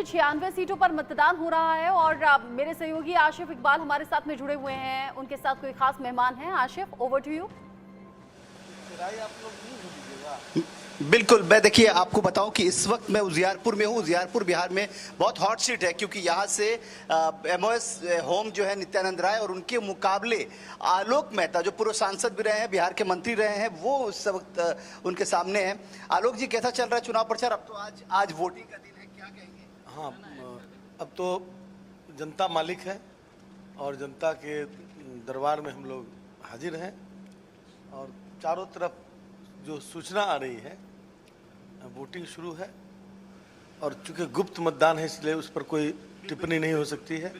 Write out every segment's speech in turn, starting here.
96 सीटों पर मतदान हो रहा है और मेरे सहयोगी आशिफ इकबाल हमारे साथ में जुड़े हुए हैं। उनके साथ कोई खास मेहमान हैं। Ashif, over to you. बिल्कुल, मैं देखिए आपको बताऊं कि इस वक्त मैं उजियारपुर में हूं। उजियारपुर बिहार में बहुत हॉट सीट है क्योंकि यहां से एमओएस होम जो है नित्यानंद राय और उनके मुकाबले आलोक मेहता जो पूर्व सांसद भी रहे हैं, बिहार के मंत्री रहे हैं, वो उस वक्त उनके सामने हैं। आलोक जी, कैसा चल रहा है चुनाव प्रचार? अब तो आज वोटिंग का दिन है, क्या कहेंगे? हाँ, अब तो जनता मालिक है और जनता के दरबार में हम लोग हाजिर हैं और चारों तरफ जो सूचना आ रही है, वोटिंग शुरू है और चूंकि गुप्त मतदान है इसलिए उस पर कोई टिप्पणी नहीं हो सकती है।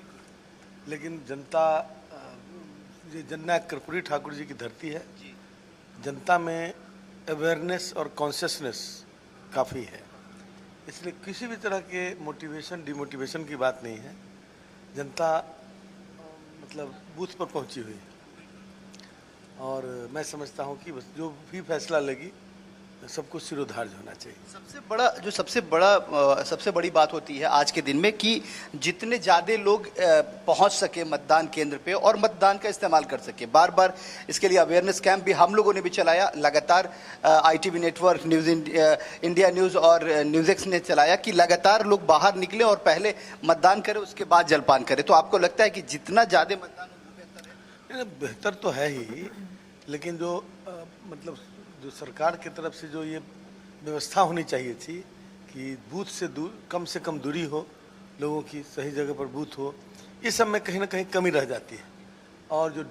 लेकिन जनता, ये जननायक कर्पूरी ठाकुर जी की धरती है, जनता में अवेयरनेस और कॉन्शियसनेस काफ़ी है, इसलिए किसी भी तरह के मोटिवेशन डिमोटिवेशन की बात नहीं है। जनता मतलब बूथ पर पहुंची हुई है और मैं समझता हूं कि बस जो भी फैसला लगी सबको सिरोधार्य होना चाहिए। सबसे बड़ी बात होती है आज के दिन में कि जितने ज़्यादा लोग पहुंच सके मतदान केंद्र पे और मतदान का इस्तेमाल कर सके। बार बार इसके लिए अवेयरनेस कैंप भी हम लोगों ने भी चलाया, लगातार आईटीवी नेटवर्क, इंडिया न्यूज़ और न्यूज़ एक्स ने चलाया कि लगातार लोग बाहर निकले और पहले मतदान करें, उसके बाद जलपान करें। तो आपको लगता है कि जितना ज़्यादा मतदान बेहतर है? बेहतर तो है ही, लेकिन जो मतलब जो सरकार की तरफ से जो ये व्यवस्था होनी चाहिए थी कि बूथ से कम से कम दूरी हो, लोगों की सही जगह पर बूथ हो, इस सब में कहीं ना कहीं कमी रह जाती है। और जो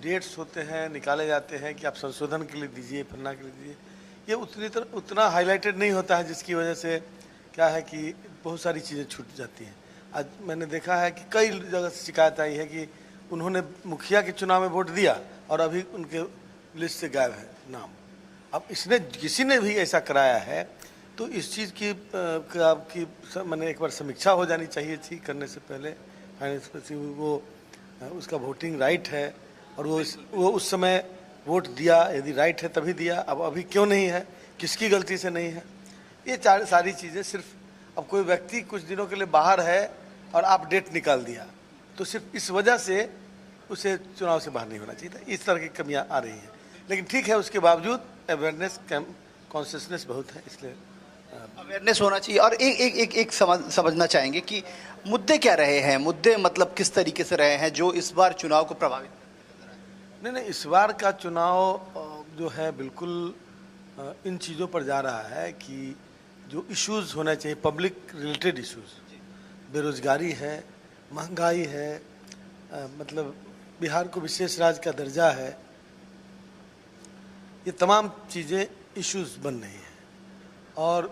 डेट्स होते हैं, निकाले जाते हैं कि आप संशोधन के लिए दीजिए, फन्ना के लिए दीजिए, ये उतना हाईलाइटेड नहीं होता है, जिसकी वजह से क्या है कि बहुत सारी चीज़ें छूट जाती हैं। आज मैंने देखा है कि कई जगह से शिकायत आई है कि उन्होंने मुखिया के चुनाव में वोट दिया और अभी उनके लिस्ट से गायब है नाम। अब इसने किसी ने भी ऐसा कराया है तो इस चीज़ की मैंने एक बार समीक्षा हो जानी चाहिए थी करने से पहले। फाइनेंस वो उसका वोटिंग राइट है और वो उस समय वोट दिया, यदि राइट है तभी दिया, अब अभी क्यों नहीं है, किसकी गलती से नहीं है। ये सारी चीज़ें सिर्फ अब कोई व्यक्ति कुछ दिनों के लिए बाहर है और आप डेट निकाल दिया तो सिर्फ इस वजह से उसे चुनाव से बाहर नहीं होना चाहिए था। इस तरह की कमियां आ रही हैं, लेकिन ठीक है, उसके बावजूद अवेयरनेस कॉन्शियसनेस बहुत है, इसलिए अवेयरनेस होना चाहिए। और एक समझना चाहेंगे कि मुद्दे क्या रहे हैं, मुद्दे मतलब किस तरीके से रहे हैं जो इस बार चुनाव को प्रभावित? नहीं, इस बार का चुनाव जो है बिल्कुल इन चीज़ों पर जा रहा है कि जो इश्यूज होना चाहिए, पब्लिक रिलेटेड इश्यूज, बेरोजगारी है, महंगाई है, मतलब बिहार को विशेष राज्य का दर्जा है, ये तमाम चीज़ें इश्यूज बन रही हैं और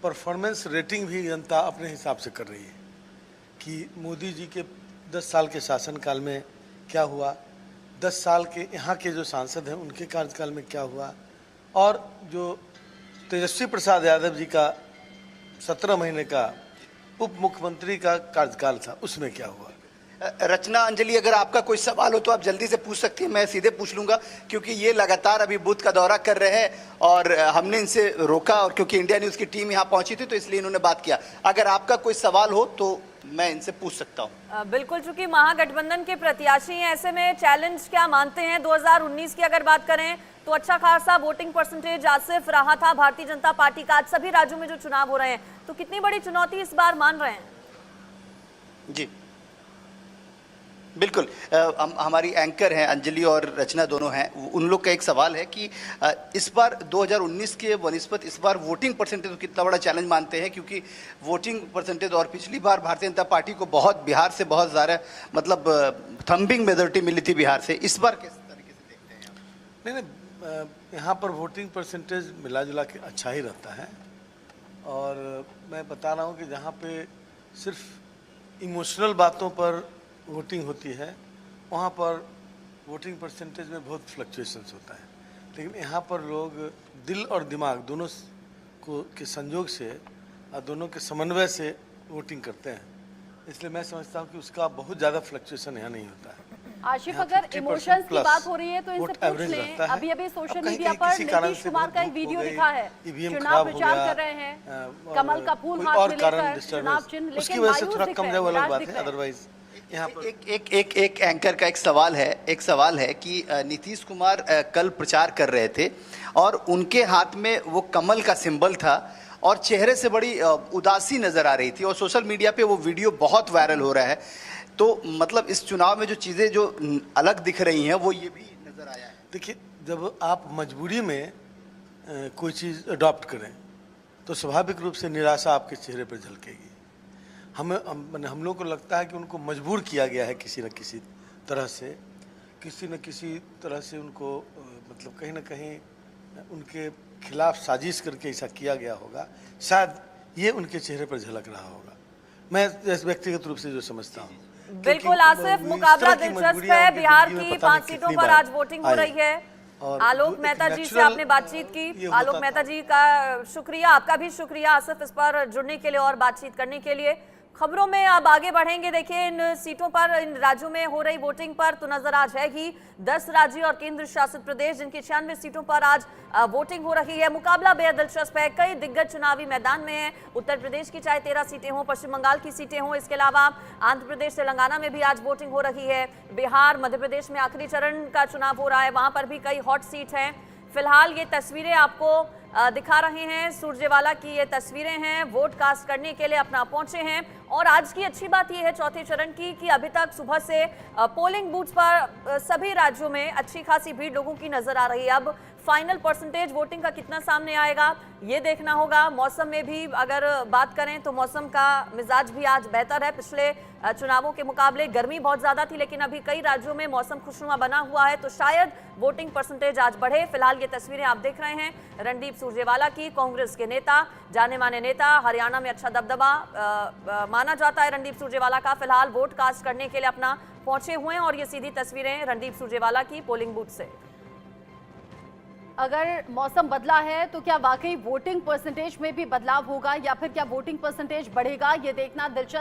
परफॉर्मेंस रेटिंग भी जनता अपने हिसाब से कर रही है कि मोदी जी के 10 साल के शासनकाल में क्या हुआ, 10 साल के यहाँ के जो सांसद हैं उनके कार्यकाल में क्या हुआ, और जो तेजस्वी प्रसाद यादव जी का 17 महीने का उप मुख्यमंत्री का कार्यकाल था उसमें क्या हुआ। रचना, अंजलि, अगर आपका कोई सवाल हो तो आप जल्दी से पूछ सकती हैं, मैं सीधे पूछ लूंगा क्योंकि ये लगातार अभी बूथ का दौरा कर रहे हैं और हमने इनसे रोका और क्योंकि इंडिया न्यूज़ की टीम यहाँ पहुंची थी तो इसलिए इन्होंने बात किया। अगर आपका कोई सवाल हो तो मैं इनसे पूछ सकता हूँ। बिल्कुल, चूंकि महागठबंधन के प्रत्याशी हैं, ऐसे में चैलेंज क्या मानते हैं? 2019 की अगर बात करें तो अच्छा खासा वोटिंग परसेंटेज आसिफ रहा था भारतीय जनता पार्टी का। आज सभी राज्यों में जो चुनाव हो रहे हैं तो कितनी बड़ी चुनौती इस बार मान रहे हैं? जी बिल्कुल, हमारी एंकर हैं अंजलि और रचना, दोनों हैं। उन लोग का एक सवाल है कि इस बार 2019 के वनिस्पत इस बार वोटिंग परसेंटेज को कितना बड़ा चैलेंज मानते हैं, क्योंकि वोटिंग परसेंटेज और पिछली बार भारतीय जनता पार्टी को बिहार से बहुत ज़्यादा मतलब थम्बिंग मेजॉरिटी मिली थी बिहार से, इस बार किस तरीके से देखते हैं? नहीं, यहाँ पर वोटिंग परसेंटेज मिला जुला के अच्छा ही रहता है और मैं बता रहा हूँ कि जहाँ पे सिर्फ इमोशनल बातों पर वोटिंग होती है वहाँ पर वोटिंग परसेंटेज में बहुत फ्लक्चुएशंस होता है, लेकिन यहाँ पर लोग दिल और दिमाग दोनों के संयोग से और दोनों के समन्वय से वोटिंग करते हैं, इसलिए मैं समझता हूँ कि उसका बहुत ज़्यादा फ्लक्चुएशन यहाँ नहीं होता है। आशिफ, यहाँ अगर 50% इमोशंस की प्लस बात हो रही है तो इनसे वोट पूछ एवरेज लें। रहता है। अभी अभी सोशल अब कहीं मीडिया कहीं पर किसी कारण नीतीश से कुमार बहुत का एक धूप हो वीडियो गई, दिखा है, EVM चुनाव खराब हो प्रचार गया, कर रहे हैं, और कमल का फूल कोई हाथ और में कारण लेकर डिस्टर्बेंस, चुनाव चिन्ह, उसकी लेकिन वजह से मायूस थोड़ा दिख कम रहे जाए हैं, वो अलग निराश बात दिख है। रहे हैं। अदरवाइज यहाँ पर एक एंकर का एक सवाल है कि नीतीश कुमार कल प्रचार कर रहे थे और उनके हाथ में वो कमल का सिंबल था और चेहरे से बड़ी उदासी नजर आ रही थी और सोशल मीडिया पे वो वीडियो बहुत वायरल हो रहा है। तो मतलब इस चुनाव में जो चीजें जो अलग दिख रही हैं वो ये भी नजर आया है। देखिए, जब आप मजबूरी में कोई चीज़ अडॉप्ट करें तो स्वाभाविक रूप से निराशा आपके चेहरे पर झलकेगी। हम लोगों को लगता है कि उनको मजबूर किया गया है किसी न किसी तरह से उनको मतलब कहीं ना कहीं उनके खिलाफ साजिश करके ऐसा किया गया होगा। शायद ये उनके चेहरे पर झलक रहा होगा, मैं व्यक्तिगत रूप से जो समझता हूँ। बिल्कुल आसिफ, मुकाबला दिलचस्प है। बिहार की 5 सीटों पर आज वोटिंग हो रही है। आलोक मेहता जी से आपने बातचीत की। आलोक मेहता जी का शुक्रिया, आपका भी शुक्रिया आसिफ इस पर जुड़ने के लिए और बातचीत करने के लिए। खबरों में अब आगे बढ़ेंगे। देखिए, इन सीटों पर, इन राज्यों में हो रही वोटिंग पर तो नजर आज है कि 10 राज्य और केंद्र शासित प्रदेश जिनकी 96 सीटों पर आज वोटिंग हो रही है। मुकाबला बेहद दिलचस्प है, कई दिग्गज चुनावी मैदान में है। उत्तर प्रदेश की चाहे 13 सीटें हों, पश्चिम बंगाल की सीटें हों, इसके अलावा आंध्र प्रदेश, तेलंगाना में भी आज वोटिंग हो रही है। बिहार, मध्य प्रदेश में आखिरी चरण का चुनाव हो रहा है, वहां पर भी कई हॉट सीट हैं। फिलहाल ये तस्वीरें आपको दिखा रहे हैं, सुरजेवाला की ये तस्वीरें हैं, वोट कास्ट करने के लिए अपना पहुंचे हैं। और आज की अच्छी बात यह है चौथे चरण की कि अभी तक सुबह से पोलिंग बूथ्स पर सभी राज्यों में अच्छी खासी भीड़ लोगों की नजर आ रही है। अब फाइनल परसेंटेज वोटिंग का कितना सामने आएगा ये देखना होगा। मौसम में भी अगर बात करें तो मौसम का मिजाज भी आज बेहतर है। पिछले चुनावों के मुकाबले गर्मी बहुत ज्यादा थी, लेकिन अभी कई राज्यों में मौसम खुशनुमा बना हुआ है, तो शायद वोटिंग परसेंटेज आज बढ़े। फिलहाल ये तस्वीरें आप देख रहे हैं रणदीप सुरजेवाला की, कांग्रेस के नेता, जाने माने नेता, हरियाणा में अच्छा दबदबा माना जाता है रणदीप सुरजेवाला का। फिलहाल वोट कास्ट करने के लिए अपना पहुंचे हुए हैं और ये सीधी तस्वीरें रणदीप सुरजेवाला की पोलिंग बूथ से। अगर मौसम बदला है तो क्या वाकई वोटिंग परसेंटेज में भी बदलाव होगा या फिर क्या वोटिंग परसेंटेज बढ़ेगा, ये देखना दिलचस्प